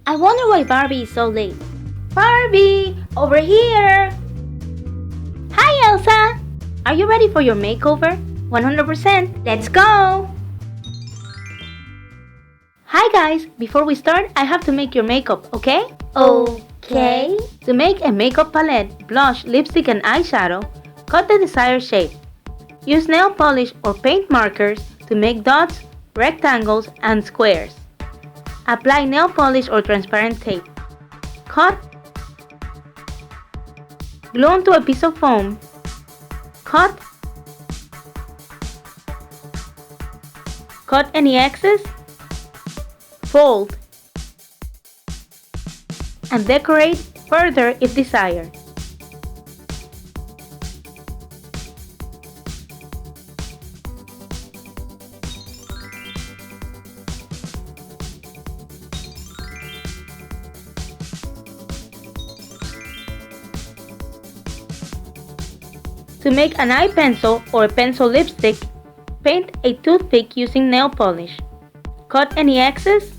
I wonder why Barbie is so late. Barbie, over here! Hi, Elsa! Are you ready for your makeover? 100%. Let's go! Hi guys, before we start, I have to make your makeup, okay? Okay. To make a makeup palette, blush, lipstick, and eyeshadow, cut the desired shape. Use nail polish or paint markers to make dots, rectangles, and squares. Apply nail polish or transparent tape. Cut. Glue onto a piece of foam. Cut. Cut any excess. Fold. And decorate further if desired. To make an eye pencil or a pencil lipstick, paint a toothpick using nail polish. Cut any excess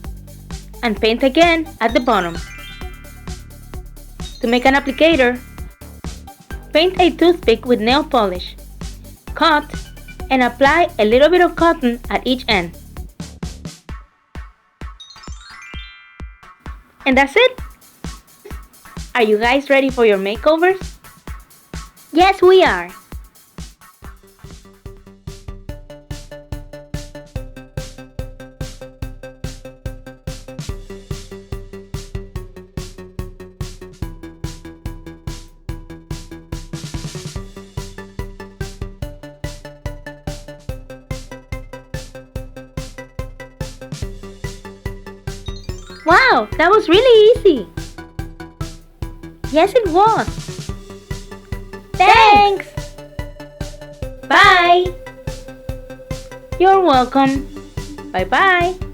and paint again at the bottom. To make an applicator, paint a toothpick with nail polish. Cut and apply a little bit of cotton at each end. And that's it! Are you guys ready for your makeovers? Yes, we are! Wow, that was really easy! Yes, it was! Thanks! Bye! You're welcome! Bye-bye!